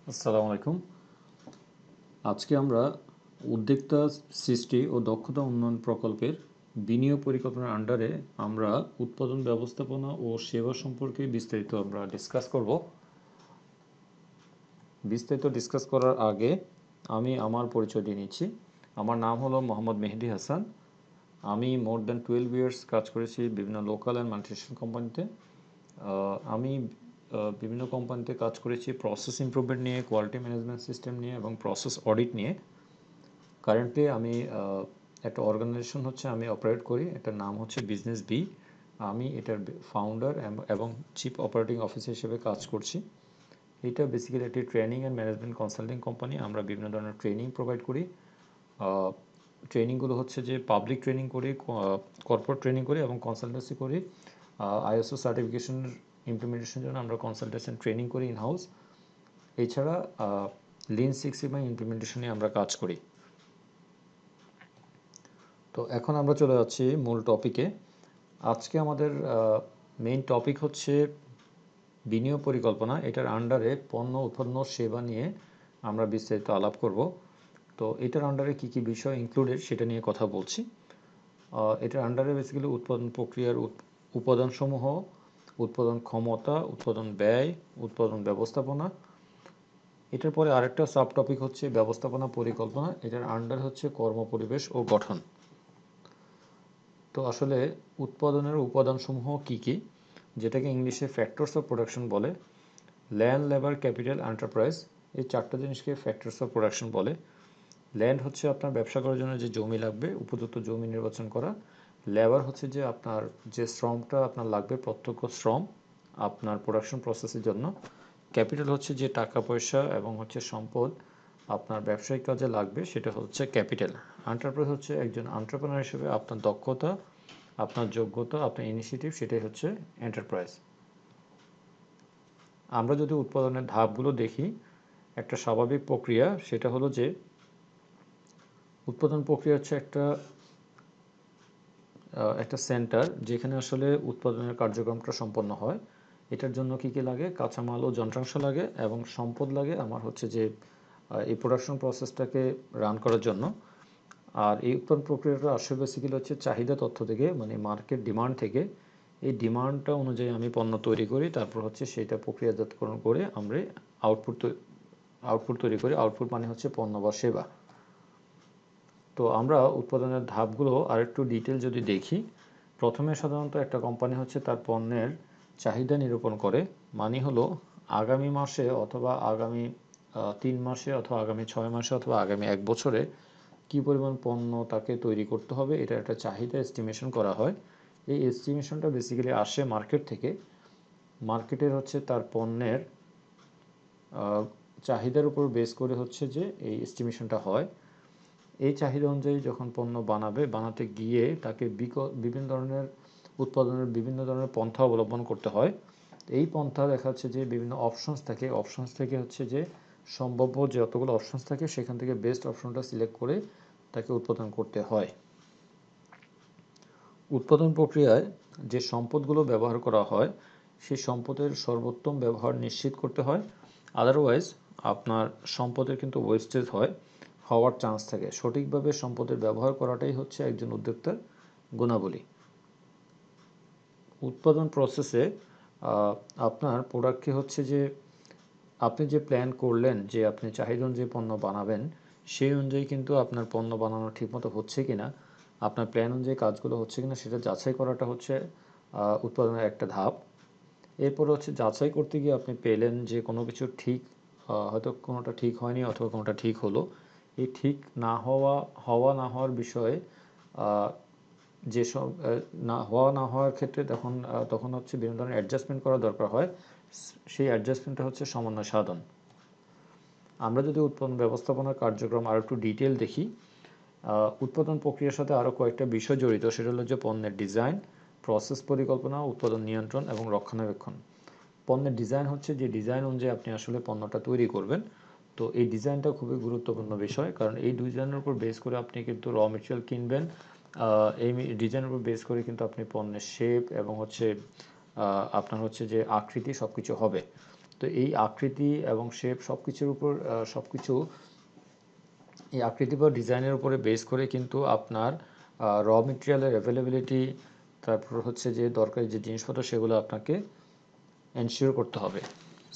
আসসালামু আলাইকুম। আজকে আমরা উদ্যোক্তা সৃষ্টি ও দক্ষতা উন্নয়ন প্রকল্পের বিনিয়োগ পরিকল্পনার আন্ডারে আমরা উৎপাদন ব্যবস্থাপনা ও সেবা সম্পর্কে বিস্তারিত আমরা ডিসকাস করব। বিস্তারিত ডিসকাস করার আগে আমি আমার পরিচয় দিয়ে নিচ্ছি। আমার নাম হলো মোহাম্মদ মেহেদি হাসান। আমি মোর দ্যান 12 ইয়ার্স কাজ করেছি বিভিন্ন লোকাল অ্যান্ড মাল্টিনেশনাল কোম্পানিতে। আমি বিভিন্ন কোম্পানিতে কাজ করেছি প্রসেস ইমপ্রুভমেন্ট নিয়ে, কোয়ালিটি ম্যানেজমেন্ট সিস্টেম নিয়ে এবং প্রসেস অডিট নিয়ে। কারেন্টলি আমি একটা অর্গানাইজেশন আমি অপারেট করি, এটার নাম হচ্ছে বিজনেস বি। আমি এটার ফাউন্ডার এবং চিফ অপারেটিং অফিসার হিসেবে কাজ করছি। এটা বেসিক্যালি একটি training and management consulting company. আমরা বিভিন্ন ধরনের ট্রেনিং প্রোভাইড করি। ট্রেনিংগুলো হচ্ছে যে পাবলিক ট্রেনিং করি, কর্পোরেট ট্রেনিং করি এবং কনসালটেন্সি করি। আইএসও সার্টিফিকেশনের ইমপ্লিমেন্টেশনের জন্য আমরা কনসালটেশন ট্রেনিং করি ইন হাউস। এছাড়া লিন সিক্স সিগমা ইমপ্লিমেন্টেশনে আমরা কাজ করি। তো এখন আমরা চলে যাচ্ছি মূল টপিকে। আজকে আমাদের মেইন টপিক হচ্ছে বিনিয়োগ পরিকল্পনা। এটার আন্ডারে পণ্য উৎপন্ন সেবা নিয়ে আমরা বিস্তারিত আলাপ করব। তো এটার আন্ডারে কী কী বিষয় ইনক্লুডেড সেটা নিয়ে কথা বলছি। এটার আন্ডারে বেসিক্যালি উৎপাদন প্রক্রিয়ার উপাদানসমূহ, উৎপাদন ক্ষমতা, উৎপাদন ব্যয়, উৎপাদন ব্যবস্থাপনা। এটার পরে আরেকটা সাব টপিক হচ্ছে ব্যবস্থাপনা পরিকল্পনা। এটার আন্ডার হচ্ছে কর্মপরিবেশ ও গঠন। তো আসলে উৎপাদনের উপাদানসমূহ কী কী, যেটাকে ইংলিশে ফ্যাক্টরস অফ প্রোডাকশন বলে। ল্যান্ড, লেবার, ক্যাপিটাল, এন্টারপ্রাইজ, এই চারটা জিনিসকে ফ্যাক্টরস অফ প্রোডাকশন বলে। ল্যান্ড হচ্ছে আপনার ব্যবসা করার জন্য যে জমি লাগবে, উপযুক্ত জমি নির্বাচন করা। লেবার হচ্ছে যে আপনার যে শ্রমটা আপনার লাগবে, প্রত্যক্ষ শ্রম আপনার প্রোডাকশন প্রসেসের জন্য। ক্যাপিটাল হচ্ছে যে টাকা পয়সা এবং হচ্ছে সম্পদ আপনার ব্যবসায়িক কাজে লাগবে, সেটা হচ্ছে ক্যাপিটাল। এন্টারপ্রাইজ হচ্ছে একজন এন্টারপ্রেনার হিসেবে আপনার দক্ষতা, আপনার যোগ্যতা, আপনার ইনিশিয়েটিভ, সেটাই হচ্ছে এন্টারপ্রাইজ। আমরা যদি উৎপাদনের ধাপগুলো দেখি, একটা স্বাভাবিক প্রক্রিয়া সেটা হলো যে উৎপাদন প্রক্রিয়া হচ্ছে একটা সেন্টার যেখানে আসলে উৎপাদনের কার্যক্রমটা সম্পন্ন হয়। এটার জন্য কী কী লাগে? কাঁচামাল ও যন্ত্রাংশ লাগে এবং সম্পদ লাগে আমার হচ্ছে যে এই প্রোডাকশন প্রসেসটাকে রান করার জন্য। আর এই উৎপাদন প্রক্রিয়াটা আসলে বেসিক্যালি হচ্ছে চাহিদা তথ্য থেকে, মানে মার্কেট ডিমান্ড থেকে। এই ডিমান্ডটা অনুযায়ী আমি পণ্য তৈরি করি, তারপর হচ্ছে সেটা প্রক্রিয়াজাতকরণ করে আমরা আউটপুট তৈরি করি। আউটপুট মানে হচ্ছে পণ্য বা সেবা। তো আমরা উৎপাদনের ধাপগুলো আরেকটু ডিটেল যদি দেখি, প্রথমে সাধারণত একটা কোম্পানি হচ্ছে তার পণ্যের চাহিদা নিরূপণ করে। মানে হলো আগামী মাসে অথবা আগামী 3 মাসে অথবা আগামী 6 মাসে অথবা আগামী 1 বছরে কী পরিমাণ পণ্য তাকে তৈরি করতে হবে, এটা একটা চাহিদা এস্টিমেশন করা হয়। এই এস্টিমেশনটা বেসিক্যালি আসে মার্কেট থেকে। মার্কেটের হচ্ছে তার পণ্যের চাহিদার উপর বেস করে হচ্ছে যে এই এস্টিমেশনটা হয়। এই চাহিদা অনুযায়ী যখন পণ্য বানাতে গিয়ে তাকে বিভিন্ন ধরনের উৎপাদনের বিভিন্ন ধরনের পন্থা অবলম্বন করতে হয়। এই পন্থা দেখা যাচ্ছে যে বিভিন্ন অপশনস থাকে, অপশনস থেকে হচ্ছে যে সম্ভাব্য যে যতগুলো অপশনস থাকে সেখান থেকে বেস্ট অপশনটা সিলেক্ট করে তাকে উৎপাদন করতে হয়। উৎপাদন প্রক্রিয়ায় যে সম্পদগুলো ব্যবহার করা হয় সেই সম্পদের সর্বোত্তম ব্যবহার নিশ্চিত করতে হয়। আদারওয়াইজ আপনার সম্পদের কিন্তু ওয়েস্টেজ হওয়ার চান্স থাকে। সঠিকভাবে সম্পদের ব্যবহার করাটাই হচ্ছে একজন উদ্যোক্তার গুণাবলী। উৎপাদন প্রসেসে আপনার প্রোডাক্টকে হচ্ছে যে আপনি যে প্ল্যান করলেন যে আপনি চাহিদা অনুযায়ী পণ্য বানাবেন, সেই অনুযায়ী কিন্তু আপনার পণ্য বানানো ঠিকমতো হচ্ছে কিনা, আপনার প্ল্যান অনুযায়ী কাজগুলো হচ্ছে কিনা সেটা যাচাই করাটা হচ্ছে উৎপাদনের একটা ধাপ। এরপরে হচ্ছে যাচাই করতে গিয়ে আপনি পেলেন যে কোনো কিছু ঠিক, হয়তো কোনোটা ঠিক হয়নি অথবা কোনোটা ঠিক হলো। এই ঠিক না হওয়া না হওয়ার বিষয়ে যেসব না হওয়ার ক্ষেত্রে তখন হচ্ছে বিভিন্ন ধরনের অ্যাডজাস্টমেন্ট করা দরকার হয়। সেই অ্যাডজাস্টমেন্টটা হচ্ছে সমন্বয় সাধন। আমরা যদি উৎপাদন ব্যবস্থাপনার কার্যক্রম আরও একটু ডিটেল দেখি, উৎপাদন প্রক্রিয়ার সাথে আরও কয়েকটা বিষয় জড়িত। সেটা হলো যে পণ্যের ডিজাইন, প্রসেস পরিকল্পনা, উৎপাদন নিয়ন্ত্রণ এবং রক্ষণাবেক্ষণ। পণ্যের ডিজাইন হচ্ছে যে ডিজাইন অনুযায়ী আপনি আসলে পণ্যটা তৈরি করবেন। তো এই ডিজাইনটা খুবই গুরুত্বপূর্ণ বিষয়, কারণ এই ডিজাইনের উপর বেস করে আপনি কিন্তু র মেটেরিয়াল কিনবেন। এই ডিজাইনের উপর বেস করে কিন্তু আপনি পণ্যের শেপ এবং হচ্ছে আপনার হচ্ছে যে আকৃতি সব কিছু হবে। তো তো এই আকৃতি এবং শেপ সব কিছু এই আকৃতি বা ডিজাইনের উপরে বেস করে কিন্তু আপনার র মেটেরিয়ালের অ্যাভেলেবিলিটি, তারপর হচ্ছে যে দরকারি যে জিনিসপত্র সেগুলো আপনাকে এনশিওর করতে হবে।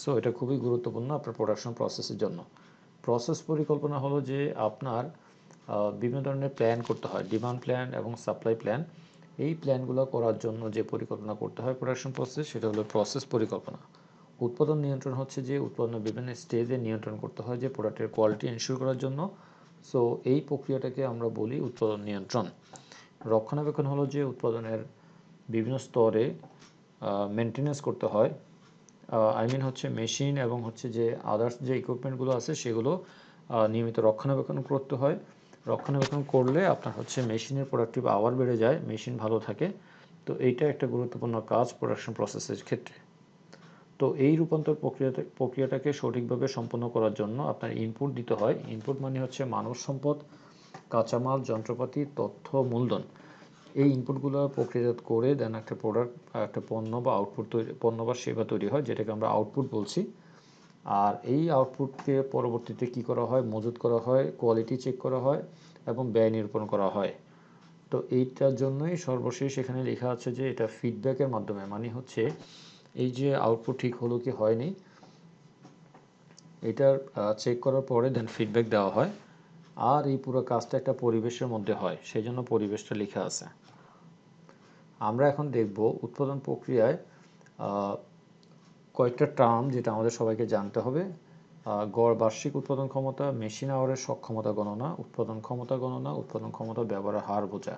সো এটা খুবই গুরুত্বপূর্ণ আপনার প্রোডাকশন প্রসেসের জন্য। প্রসেস পরিকল্পনা হলো যে আপনার বিভিন্ন ধরনের প্ল্যান করতে হয়, ডিমান্ড প্ল্যান এবং সাপ্লাই প্ল্যান। এই প্ল্যানগুলো করার জন্য যে পরিকল্পনা করতে হয় প্রোডাকশন প্রসেস, সেটা হলো প্রসেস পরিকল্পনা। উৎপাদন নিয়ন্ত্রণ হচ্ছে যে উৎপাদনের বিভিন্ন স্টেজে নিয়ন্ত্রণ করতে হয় যে প্রোডাক্টের কোয়ালিটি এনশিওর করার জন্য। সো এই প্রক্রিয়াটাকে আমরা বলি উৎপাদন নিয়ন্ত্রণ। রক্ষণাবেক্ষণ হলো যে উৎপাদনের বিভিন্ন স্তরে মেনটেনেন্স করতে হয়। হচ্ছে মেশিন এবং হচ্ছে যে আদার্স যে ইকুইপমেন্টগুলো আছে সেগুলো নিয়মিত রক্ষণাবেক্ষণ করতে হয়। রক্ষণাবেক্ষণ করলে আপনার হচ্ছে মেশিনের প্রোডাক্টিভ আওয়ার বেড়ে যায়, মেশিন ভালো থাকে। তো এইটা একটা গুরুত্বপূর্ণ কাজ প্রোডাকশন প্রসেসের ক্ষেত্রে। তো এই রূপান্তর প্রক্রিয়াটাকে সঠিকভাবে সম্পন্ন করার জন্য আপনার ইনপুট দিতে হয়। ইনপুট মানে হচ্ছে মানব সম্পদ, কাঁচামাল, যন্ত্রপাতি, তথ্য, মূলধন। এই ইনপুটগুলো প্রক্রিয়াজাত করে দেন একটা প্রোডাক্ট, একটা পণ্য বা আউটপুট তৈরি, পণ্য বা সেবা তৈরি হয়, যেটাকে আমরা আউটপুট বলছি। আর এই আউটপুটকে পরবর্তীতে কি করা হয়, মজুত করা হয়, কোয়ালিটি চেক করা হয় এবং ব্যয় নিরূপণ করা হয়। তো এইটার জন্যই সর্বশেষ এখানে লেখা আছে যে এটা ফিডব্যাকের মাধ্যমে, মানে হচ্ছে এই যে আউটপুট ঠিক হলো কি হয়নি, এটার চেক করার পরে দেন ফিডব্যাক দেওয়া হয়। আর এই পুরো কাজটা একটা পরিবেশের মধ্যে হয়, সেই জন্য পরিবেশটা লেখা আছে। আমরা এখন দেখব উৎপাদন প্রক্রিয়ায় কয়েকটা টার্ম যেটা আমাদের সবাইকে জানতে হবে। গড় বার্ষিক উৎপাদন ক্ষমতা, মেশিন আওয়ারের সক্ষমতা গণনা, উৎপাদন ক্ষমতা ব্যবহারের হার বোঝা।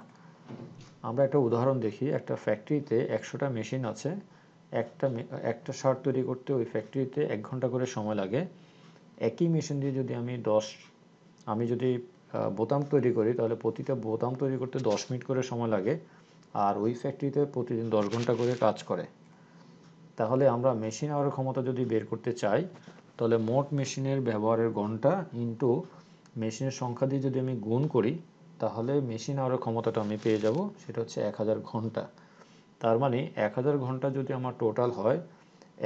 আমরা একটা উদাহরণ দেখি। একটা ফ্যাক্টরিতে 100টা মেশিন আছে। একটা শার্ট তৈরি করতে ওই ফ্যাক্টরিতে 1 ঘন্টা করে সময় লাগে। একই মেশিন দিয়ে যদি আমি যদি বোতাম তৈরি করি, তাহলে প্রতিটা বোতাম তৈরি করতে 10 মিনিট করে সময় লাগে। আর ওই ফ্যাক্টরিতে প্রতিদিন 10 ঘন্টা করে কাজ করে। তাহলে আমরা মেশিন আওয়ারের ক্ষমতা যদি বের করতে চাই, তাহলে মোট মেশিনের ব্যবহারের ঘন্টা ইনটু মেশিনের সংখ্যা দিয়ে যদি আমি গুণ করি, তাহলে মেশিন আওয়ারের ক্ষমতাটা আমি পেয়ে যাব, সেটা হচ্ছে 1000 ঘন্টা। তার মানে 1000 ঘন্টা যদি আমার টোটাল হয়,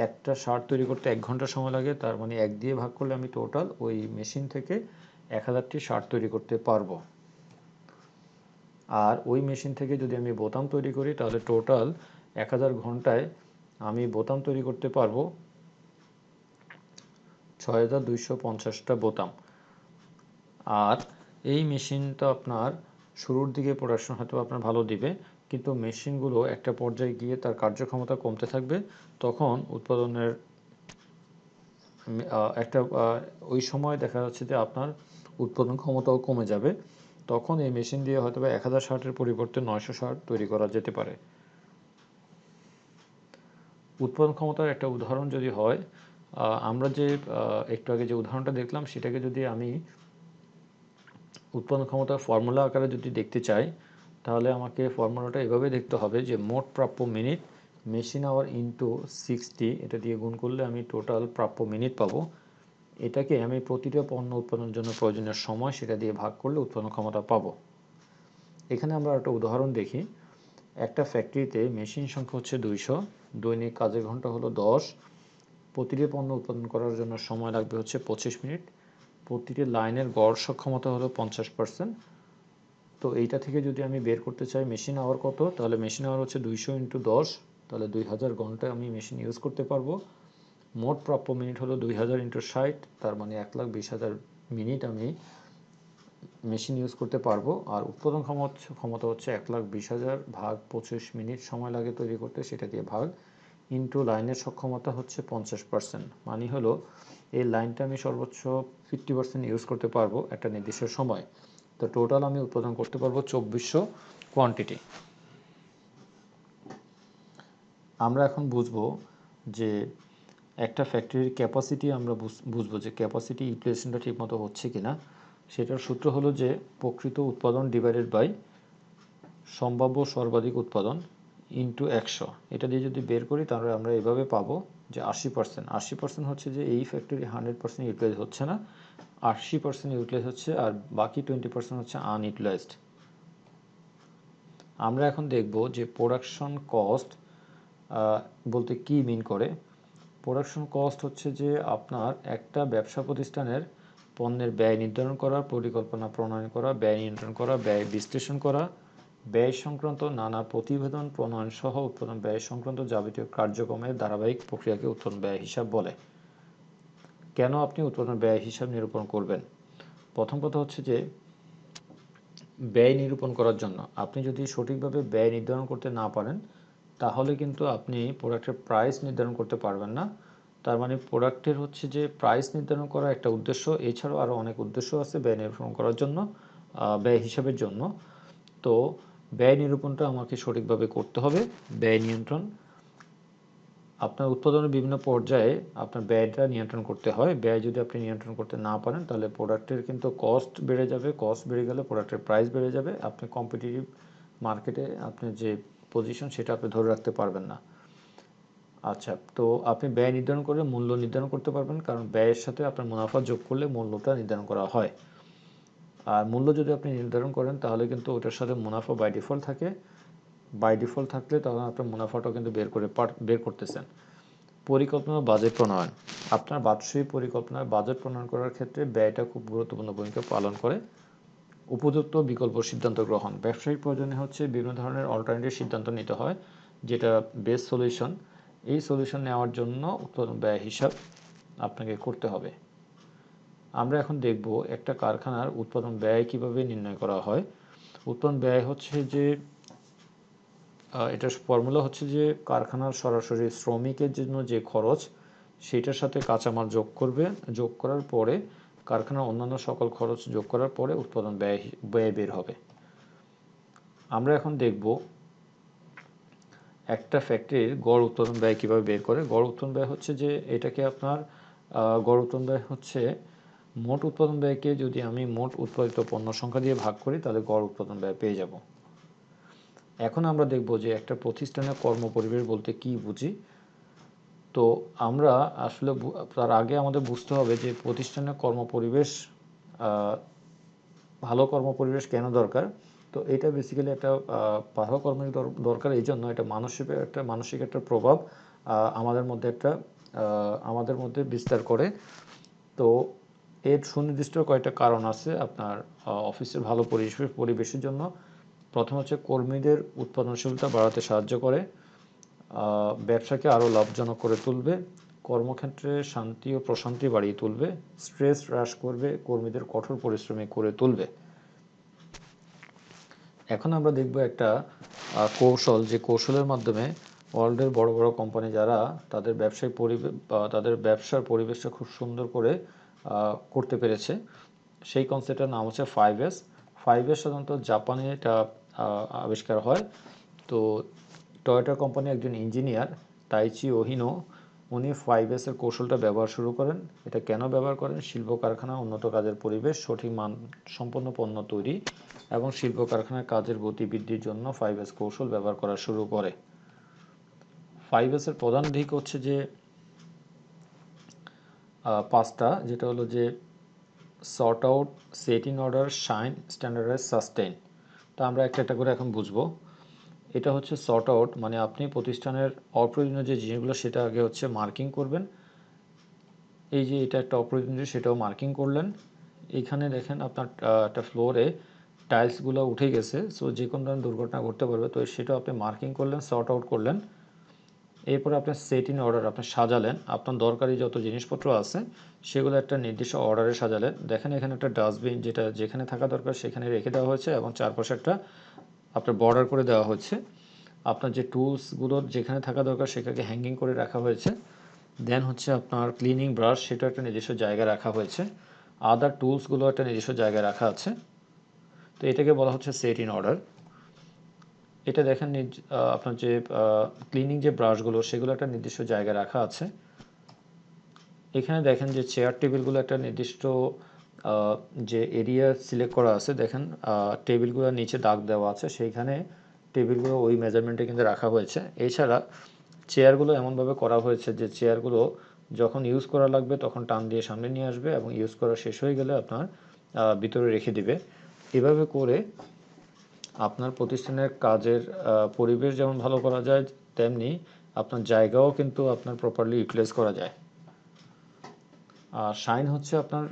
একটা শার্ট তৈরি করতে 1 ঘন্টা সময় লাগে, তার মানে 1 দিয়ে ভাগ করলে আমি টোটাল ওই মেশিন থেকে 1000টি শার্ট তৈরি করতে পারবো। আর ওই মেশিন থেকে যদি আমি বোতাম তৈরি করি, তাহলে টোটাল 1000 ঘন্টায় আমি বোতাম তৈরি করতে পারবো 6250টা বোতাম। আর এই মেশিনটা আপনার শুরুর দিকে প্রোডাকশন হয়তো আপনার ভালো দিবে, কিন্তু মেশিনগুলো একটা পর্যায়ে গিয়ে তার কার্যক্ষমতা কমতে থাকবে। তখন উৎপাদনের ওই সময় দেখা যাচ্ছে যে আপনার উৎপাদন ক্ষমতাও কমে যাবে। তখন এই মেশিন দিয়ে হয়তো 1000 শার্টের পরিবর্তে 900 শার্ট তৈরি করা যেতে পারে। উৎপাদন ক্ষমতার একটা উদাহরণ যদি হয়, আমরা যে একটু আগে যে উদাহরণটা দেখলাম, সেটাকে যদি আমি উৎপাদন ক্ষমতার ফর্মুলা আকারে যদি দেখতে চাই, তাহলে আমাকে ফর্মুলাটা এভাবে দেখতে হবে যে মোট প্রাপ্য মিনিট মেশিন আওয়ার ইনটু 60, এটা দিয়ে গুণ করলে আমি টোটাল প্রাপ্য মিনিট পাবো। এটাকে আমি প্রতিটা পণ্য উৎপাদনের জন্য প্রয়োজনীয় সময় সেটা দিয়ে ভাগ করলে উৎপাদন ক্ষমতা পাবো। এখানে আমরা একটা উদাহরণ দেখি। একটা ফ্যাক্টরিতে মেশিন সংখ্যা হচ্ছে 200, দৈনিক কাজের ঘন্টা হলো 10, প্রতিটি পণ্য উৎপাদন করার জন্য সময় লাগবে হচ্ছে 25 মিনিট, প্রতিটি লাইনের গড় সক্ষমতা হলো 50%। তো এইটা থেকে যদি আমি বের করতে চাই মেশিন আওয়ার কত, তাহলে মেশিন আওয়ার হচ্ছে 200 × 10, তাহলে 2000 ঘন্টা আমি মেশিন ইউজ করতে পারবো। মোট প্রাপ্য মিনিট হলো 2000 × 60, তার মানে 1,20,000 মিনিট আমি মেশিন ইউজ করতে পারবো। আর উৎপাদন ক্ষমতা হচ্ছে 1,20,000 ভাগ 25 মিনিট সময় লাগে তৈরি করতে, সেটা দিয়ে ভাগ ইনটু লাইনের সক্ষমতা হচ্ছে 50%, মানে হলো এই লাইনটা আমি সর্বোচ্চ 50% ইউজ করতে পারবো একটা নির্দিষ্ট সময়। তো টোটাল আমি উৎপাদন করতে পারবো 2400 কোয়ান্টিটি। আমরা এখন বুঝবো যে একটা ফ্যাক্টরির ক্যাপাসিটি, আমরা বুঝবো যে ক্যাপাসিটি ইউটিলাইজেশনটা ঠিকমতো হচ্ছে কিনা। সেটার সূত্র হলো যে প্রকৃত উৎপাদন ডিভাইডেড বাই সম্ভাব্য সর্বাধিক উৎপাদন ইনটু 100। এটা দিয়ে যদি বের করি, তাহলে আমরা এভাবে পাবো যে 80%। 80% হচ্ছে যে এই ফ্যাক্টরি 100% ইউটিলাইজ হচ্ছে না, 80% ইউটিলাইজ হচ্ছে, আর বাকি 20% হচ্ছে আনইউটিলাইজড। আমরা এখন দেখব যে প্রোডাকশন কস্ট বলতে কি মিন করে। প্রোডাকশন কস্ট হচ্ছে যে আপনার একটা ব্যবসা প্রতিষ্ঠানের পণ্যের ব্যয় নির্ধারণ করা, পরিকল্পনা প্রণয়ন করা, ব্যয় নিয়ন্ত্রণ করা, ব্যয় বিশ্লেষণ করা, ব্যয় সংক্রান্ত নানা প্রতিবেদন প্রণয়ন সহ উৎপাদন ব্যয় সংক্রান্ত যাবতীয় কার্যক্রমের ধারাবাহিক প্রক্রিয়াকে উৎপাদন ব্যয় হিসাব বলে। কেন আপনি উৎপাদন ব্যয় হিসাব নিরূপণ করবেন? প্রথম কথা হচ্ছে যে ব্যয় নিরূপণ করার জন্য আপনি যদি সঠিকভাবে ব্যয় নির্ধারণ করতে না পারেন, তাহলে কিন্তু আপনি প্রোডাক্টের প্রাইস নির্ধারণ করতে পারবেন না। তার মানে প্রোডাক্টের হচ্ছে যে প্রাইস নির্ধারণ করা একটা উদ্দেশ্য, এছাড়াও আরও অনেক উদ্দেশ্য আছে ব্যয় নিরূপণ করার জন্য, ব্যয় হিসাবের জন্য। তো ব্যয় নিরূপণটা আমাকে সঠিকভাবে করতে হবে। ব্যয় নিয়ন্ত্রণ, আপনার উৎপাদনের বিভিন্ন পর্যায়ে আপনার ব্যয়টা নিয়ন্ত্রণ করতে হয়। ব্যয় যদি আপনি নিয়ন্ত্রণ করতে না পারেন, তাহলে প্রোডাক্টের কিন্তু কস্ট বেড়ে যাবে। কস্ট বেড়ে গেলে প্রোডাক্টের প্রাইস বেড়ে যাবে। আপনি কম্পিটিটিভ মার্কেটে আপনার যে পজিশন সেটা আপনি ধরে রাখতে পারবেন না। আচ্ছা, তো আপনি ব্যয় নির্ধারণ করে মূল্য নির্ধারণ করতে পারবেন, কারণ ব্যয়ের সাথে আপনার মুনাফা যোগ করলে মূল্যটা নির্ধারণ করা হয়। আর মূল্য যদি আপনি নির্ধারণ করেন, তাহলে কিন্তু ওটার সাথে মুনাফা বাই ডিফল্ট থাকে। বাই ডিফল্ট থাকলে তখন আপনার মুনাফাটাও কিন্তু বের করতেছেন। পরিকল্পনা বাজেট প্রণয়ন, আপনার বার্ষিক পরিকল্পনার বাজেট প্রণয়ন করার ক্ষেত্রে ব্যয়টা খুব গুরুত্বপূর্ণ ভূমিকা পালন করে। উপযুক্ত বিকল্প সিদ্ধান্ত গ্রহণ, ব্যবসায়িক প্রয়োজনে হচ্ছে বিভিন্ন ধরনের অল্টারনেটিভ সিদ্ধান্ত নিতে হয়, যেটা বেস্ট সলিউশন। এই সলিউশন নেওয়ার জন্য উৎপাদন ব্যয় হিসাব আপনাকে করতে হবে। আমরা এখন দেখব একটা কারখানার উৎপাদন ব্যয় কিভাবে নির্ণয় করা হয়। উৎপাদন ব্যয় হচ্ছে যে এটার ফর্মুলা হচ্ছে যে কারখানার সরাসরি শ্রমিকের জন্য যে খরচ, সেটার সাথে কাঁচামাল যোগ করার পরে কারখানার অন্যান্য সকল খরচ যোগ করার পরে উৎপাদন ব্যয় বের হবে। আমরা এখন দেখব একটা ফ্যাক্টরির গড় উৎপাদন ব্যয় কীভাবে বের করে। গড় উৎপাদন ব্যয় হচ্ছে যে এটাকে আপনার গড় উৎপাদন ব্যয় হচ্ছে মোট উৎপাদন ব্যয়কে যদি আমি মোট উৎপাদিত পণ্য সংখ্যা দিয়ে ভাগ করি, তাহলে গড় উৎপাদন ব্যয় পেয়ে যাব। এখন আমরা দেখব যে একটা প্রতিষ্ঠানের কর্মপরিবেশ বলতে কি বুঝি। তো আমরা আসলে তার আগে আমাদের বুঝতে হবে যে প্রতিষ্ঠানের কর্মপরিবেশ, ভালো কর্মপরিবেশ কেন দরকার। তো এটা বেসিক্যালি একটা ভালো কর্মের দরকার এই জন্য, এটা মানসিক একটা প্রভাব আমাদের মধ্যে বিস্তার করে। তো এর সুনির্দিষ্ট কয়েকটা কারণ আছে আপনার অফিসের ভালো পরিবেশের জন্য। প্রথম হচ্ছে কর্মীদের উৎপাদনশীলতা বাড়াতে সাহায্য করে, ব্যবসাকে আরও লাভজনক করে তুলবে, কর্মক্ষেত্রে শান্তি ও প্রশান্তি বাড়িয়ে তুলবে, স্ট্রেস হ্রাস করবে, কর্মীদের কঠোর পরিশ্রমী করে তুলবে। এখন আমরা দেখব একটা কৌশল, যে কৌশলের মাধ্যমে ওয়ার্ল্ডের বড় বড় কোম্পানি যারা তাদের ব্যবসার পরিবেশটা খুব সুন্দর করে করতে পেরেছে, সেই কনসেপ্টের নাম হচ্ছে 5S। 5S সাধারণত জাপানে এটা আবিষ্কার হয়। তো টয়োটা কোম্পানি একজন ইঞ্জিনিয়ার তাইচি ওহিনো, উনি 5S এর কৌশলটা ব্যবহার শুরু করেন। এটা কেন ব্যবহার করেন? শিল্প কারখানা, উন্নত কাজের পরিবেশ, সঠিক মান সম্পন্ন পণ্য তৈরি এবং শিল্প কারখানার কাজের গতি বৃদ্ধির জন্য 5S কৌশল ব্যবহার করা শুরু করে। 5S এর প্রধান দিক হচ্ছে যে পাঁচটা, যেটা হলো যে sort out, set in order, shine, standardise, sustain. তো আমরা একটা একটা করে এখন বুঝবো। এটা হচ্ছে সর্ট আউট, মানে আপনি প্রতিষ্ঠানের অপ্রয়োজনীয় যে জিনিসগুলো সেটা আগে হচ্ছে মার্কিং করবেন। এই যে এটা একটা অপ্রয়োজনীয়, সেটাও মার্কিং করলেন। এইখানে দেখেন আপনার একটা ফ্লোরে টাইলসগুলো উঠে গেছে, সো যে কোনো ধরনের দুর্ঘটনা ঘটতে পারবে, তো সেটাও আপনি মার্কিং করলেন, সর্ট আউট করলেন। এরপরে আপনার সেট ইন অর্ডার, আপনি সাজালেন, আপনার দরকারি যত জিনিসপত্র আছে সেগুলো একটা নির্দিষ্ট অর্ডারে সাজালেন। দেখেন এখানে একটা ডাস্টবিন, যেটা যেখানে থাকা দরকার সেখানে রেখে দেওয়া হয়েছে এবং চারপাশে একটা আপনার বর্ডার করে দেওয়া হচ্ছে। আপনার যে টুলসগুলো যেখানে থাকা দরকার সেটাকে হ্যাঙ্গিং করে রাখা হয়েছে। দেন হচ্ছে আপনার ক্লিনিং ব্রাশ, সেটা একটা নির্দিষ্ট জায়গায় রাখা হয়েছে। আদার টুলসগুলো একটা নির্দিষ্ট জায়গায় রাখা আছে। তো এটাকে বলা হচ্ছে সেট ইন অর্ডার। এটা দেখেন আপনার যে ক্লিনিং যে ব্রাশগুলো সেগুলো একটা নির্দিষ্ট জায়গায় রাখা আছে। এখানে দেখেন যে চেয়ার টেবিলগুলো একটা নির্দিষ্ট যে এরিয়া সিলেক্ট করা আছে, দেখেন টেবিলগুলো নিচে দাগ দেওয়া আছে, সেইখানে টেবিলগুলো ওই মেজারমেন্টে কিন্তু রাখা হয়েছে। এছাড়া চেয়ারগুলো এমনভাবে করা হয়েছে যে চেয়ারগুলো যখন ইউজ করা লাগবে তখন টান দিয়ে সামনে নিয়ে আসবে এবং ইউজ করা শেষ হয়ে গেলে আপনার ভিতরে রেখে দিবে। এভাবে করে আপনার প্রতিষ্ঠানের কাজের পরিবেশ যেমন ভালো করা যায়, তেমনি আপনার জায়গাও কিন্তু আপনার প্রপারলি ইউটিলাইজ করা যায়। আর শাইন হচ্ছে আপনার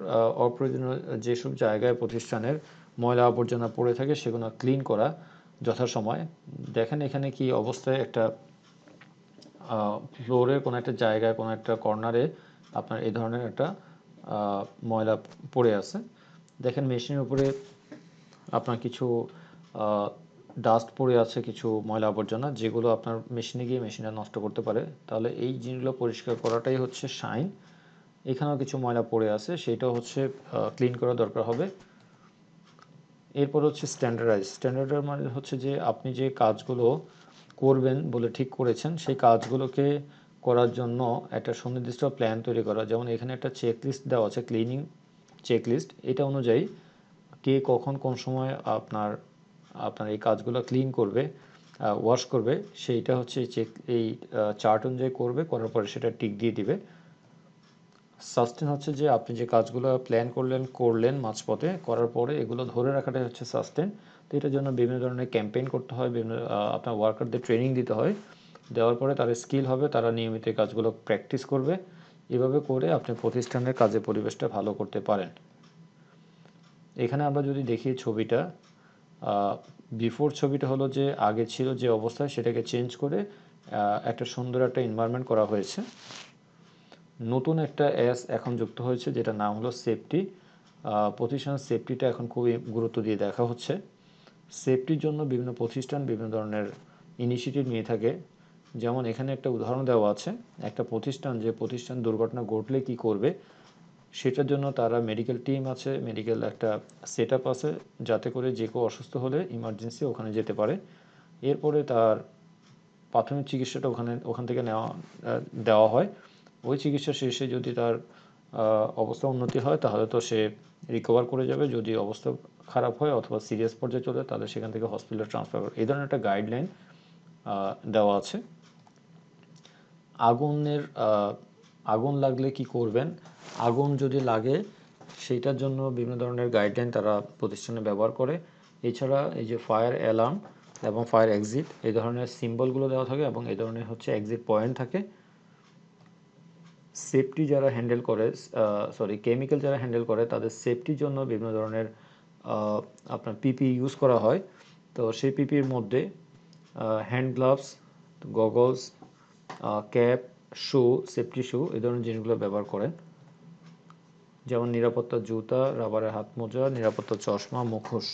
অপ্রয়োজনীয় যেসব জায়গায় প্রতিষ্ঠানের ময়লা আবর্জনা পড়ে থাকে সেগুলো ক্লিন করা যথাসময়। দেখেন এখানে কি অবস্থায় একটা ফ্লোরের কোনো একটা জায়গায় কোনো একটা কর্নারে আপনার এই ধরনের একটা ময়লা পড়ে আছে। দেখেন মেশিনের উপরে আপনার কিছু ডাস্ট পড়ে আছে, কিছু ময়লা আবর্জনা, যেগুলো আপনার মেশিনে গিয়ে মেশিনটা নষ্ট করতে পারে। তাহলে এই জিনিসগুলো পরিষ্কার করাটাই হচ্ছে শাইন। এখানেও কিছু ময়লা পড়ে আছে, সেটাও হচ্ছে ক্লিন করা দরকার হবে। এরপর হচ্ছে স্ট্যান্ডার্ডাইজ। স্ট্যান্ডার্ডাইজ মানে হচ্ছে যে আপনি যে কাজগুলো করবেন বলে ঠিক করেছেন সেই কাজগুলোকে করার জন্য একটা সুনির্দিষ্ট প্ল্যান তৈরি করা। যেমন এখানে একটা চেকলিস্ট দেওয়া আছে, ক্লিনিং চেকলিস্ট। এটা অনুযায়ী কে কখন কোন সময় আপনার আপনার এই কাজগুলো ক্লিন করবে, ওয়াশ করবে, সেইটা হচ্ছে এই চার্ট অনুযায়ী করবে, করার পরে সেটা টিক দিয়ে দিবে। সাস্টেন হচ্ছে যে আপনি যে কাজগুলো প্ল্যান করলেন মাঝপথে, করার পরে এগুলো ধরে রাখাটাই হচ্ছে সাস্টেন। তো এটার জন্য বিভিন্ন ধরনের ক্যাম্পেইন করতে হয়, বিভিন্ন আপনার ওয়ার্কারদের ট্রেনিং দিতে হয়। দেওয়ার পরে তাদের স্কিল হবে, তারা নিয়মিত এই কাজগুলো প্র্যাকটিস করবে। এভাবে করে আপনি প্রতিষ্ঠানের কাজের পরিবেশটা ভালো করতে পারেন। এখানে আমরা যদি দেখি ছবিটা, বিফোর ছবিটা হলো যে আগে ছিল যে অবস্থায় সেটাকে চেঞ্জ করে একটা সুন্দর একটা এনভায়রনমেন্ট করা হয়েছে। নতুন একটা এস এখন যুক্ত হয়েছে, যেটা নাম হলো সেফটি। প্রতিষ্ঠানের সেফটিটা এখন খুবই গুরুত্ব দিয়ে দেখা হচ্ছে। সেফটির জন্য বিভিন্ন প্রতিষ্ঠান বিভিন্ন ধরনের ইনিশিয়েটিভ নিয়ে থাকে। যেমন এখানে একটা উদাহরণ দেওয়া আছে, একটা প্রতিষ্ঠান যে প্রতিষ্ঠান দুর্ঘটনা ঘটলে কি করবে সেটার জন্য তারা মেডিকেল টিম আছে, মেডিকেল একটা সেট আপ আছে, যাতে করে যে কেউ অসুস্থ হলে ইমার্জেন্সি ওখানে যেতে পারে। এরপরে তার প্রাথমিক চিকিৎসাটা ওখান থেকে দেওয়া হয়। ওই চিকিৎসা শেষে যদি তার অবস্থা উন্নতি হয় তাহলে তো সে রিকভার করে যাবে, যদি অবস্থা খারাপ হয় অথবা সিরিয়াস পর্যায়ে চলে তাহলে সেখান থেকে হসপিটালে ট্রান্সফার করে, এই ধরনের একটা গাইডলাইন দেওয়া আছে। আগুন লাগলে কি করবেন, আগুন যদি লাগে সেইটার জন্য বিভিন্ন ধরনের গাইডলাইন তারা প্রতিষ্ঠানে ব্যবহার করে। এছাড়া এই যে ফায়ার অ্যালার্ম এবং ফায়ার এক্সিট এই ধরনের সিম্বলগুলো দেওয়া থাকে এবং এই ধরনের হচ্ছে এক্সিট পয়েন্ট থাকে। সেফটি যারা হ্যান্ডেল করে, কেমিক্যাল যারা হ্যান্ডেল করে তাদের সেফটির জন্য বিভিন্ন ধরনের আপনার পিপি ইউজ করা হয়। তো সেই পিপির মধ্যে হ্যান্ড গ্লাভস, গগলস, ক্যাপ, শু, সেফটি শু এই ধরনের জিনিসগুলো ব্যবহার করেন। যেমন নিরাপত্তা জুতা, রাবারের হাত মোজা, নিরাপত্তা চশমা, মুখোশ।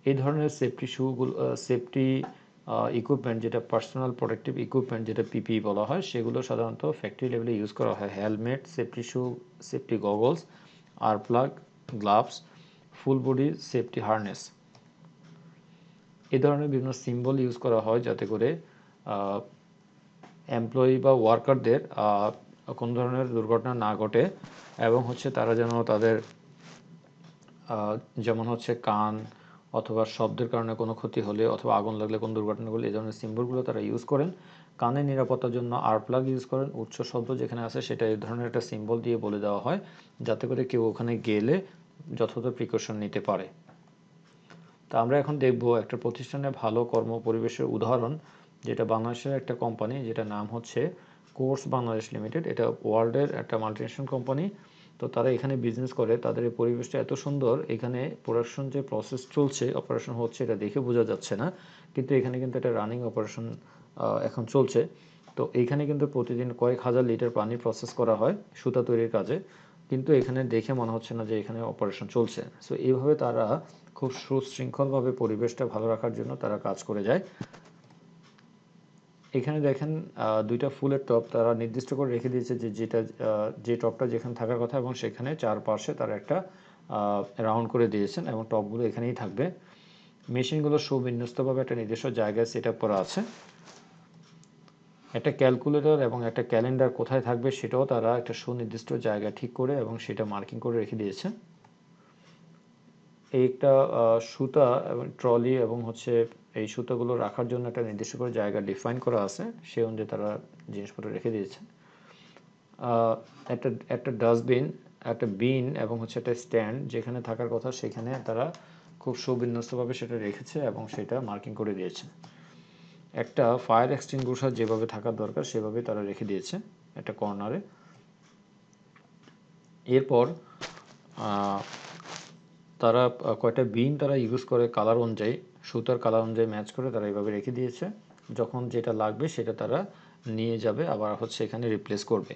এই ধরনের সেফটি শুগুলো, সেফটি ইকুইপমেন্ট, যেটা পার্সোনাল প্রোটেক্টিভ ইকুইপমেন্ট যেটা পিপি বলা হয়, সেগুলো সাধারণত ফ্যাক্টরি লেভেলে ইউজ করা হয়। Helmet, safety shoe, safety goggles, ear plug, gloves, full body safety harness. এই ধরনের বিভিন্ন সিম্বল ইউজ করা হয় যাতে করে এমপ্লয়ি বা ওয়ার্কারদের কোন ধরনের দুর্ঘটনা না ঘটে, এবং হচ্ছে তারা যেন তাদের যেমন হচ্ছে কান অথবা শব্দের কারণে কোনো ক্ষতি হলে অথবা আগুন লাগলে কোনো দুর্ঘটনা হলে এই ধরনের সিম্বলগুলো তারা ইউজ করেন। কানের নিরাপত্তার জন্য আর প্লাগ ইউজ করেন। উচ্চ শব্দ যেখানে আছে সেটা এই ধরনের একটা সিম্বল দিয়ে বলে দেওয়া হয় যাতে করে কেউ ওখানে গেলে যথাযথ প্রিকশন নিতে পারে। তা আমরা এখন দেখব একটা প্রতিষ্ঠানের ভালো কর্ম পরিবেশের উদাহরণ, যেটা বাংলাদেশের একটা কোম্পানি, যেটা নাম হচ্ছে কোর্স বাংলাদেশ লিমিটেড। এটা ওয়ার্ল্ডের একটা মাল্টিনেশনাল কোম্পানি। তো তারা এখানে বিজনেস করে, তাদের এই পরিবেশটা এত সুন্দর, এখানে প্রোডাকশন যে প্রসেস চলছে, অপারেশন হচ্ছে, এটা দেখে বোঝা যাচ্ছে না, কিন্তু এখানে কিন্তু একটা রানিং অপারেশন এখন চলছে। তো এইখানে কিন্তু প্রতিদিন কয়েক হাজার লিটার পানি প্রসেস করা হয় সুতা তৈরির কাজে, কিন্তু এখানে দেখে মনে হচ্ছে না যে এখানে অপারেশন চলছে। সো এইভাবে তারা খুব সুশৃঙ্খলভাবে পরিবেশটা ভালো রাখার জন্য তারা কাজ করে যায়। এখানে দেখেন দুইটা ফুলের টব তারা নির্দিষ্ট করে রেখে দিয়েছে যে টবটা যেখানে থাকার কথা, এবং সেখানে চারপাশে তারা একটা রাউন্ড করে দিয়েছেন এবং টবগুলো এখানেই থাকবে। মেশিনগুলো সুবিন্যস্তভাবে একটা নির্দিষ্ট জায়গায় সেট আপ করা আছে। একটা ক্যালকুলেটর এবং একটা ক্যালেন্ডার কোথায় থাকবে সেটাও তারা একটা সুনির্দিষ্ট জায়গায় ঠিক করে এবং সেটা মার্কিং করে রেখে দিয়েছে। একটা সুতা এবং ট্রলি এবং হচ্ছে এই সুতাগুলো রাখার জন্য একটা নির্দিষ্ট করে জায়গা ডিফাইন করা আছে, সে অনুযায়ী তারা জিনিসপত্র রেখে দিয়েছে। একটা একটা ডাস্টবিন, একটা বিন এবং হচ্ছে একটা স্ট্যান্ড যেখানে থাকার কথা সেখানে তারা খুব সুবিন্যস্তভাবে সেটা রেখেছে এবং সেটা মার্কিং করে দিয়েছে। একটা ফায়ার এক্সটিংগুইশার যেভাবে থাকার দরকার সেভাবে তারা রেখে দিয়েছে একটা কর্নারে। এরপর তারা কয়টা বিন তারা ইউজ করে কালার অনুযায়ী, সুতার কালার অনুযায়ী ম্যাচ করে তারা এইভাবে রেখে দিয়েছে। যখন যেটা লাগবে সেটা তারা নিয়ে যাবে, আবার হচ্ছে এখানে রিপ্লেস করবে।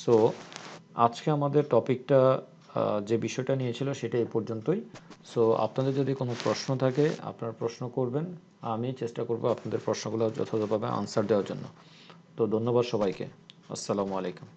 সো আজকে আমাদের টপিকটা যে বিষয়টা নিয়েছিল সেটা এ পর্যন্তই। সো আপনাদের যদি কোনো প্রশ্ন থাকে আপনারা প্রশ্ন করবেন, আমি চেষ্টা করব আপনাদের প্রশ্নগুলো যথাযথভাবে আনসার দেওয়ার জন্য। তো ধন্যবাদ সবাইকে। আসসালামু আলাইকুম।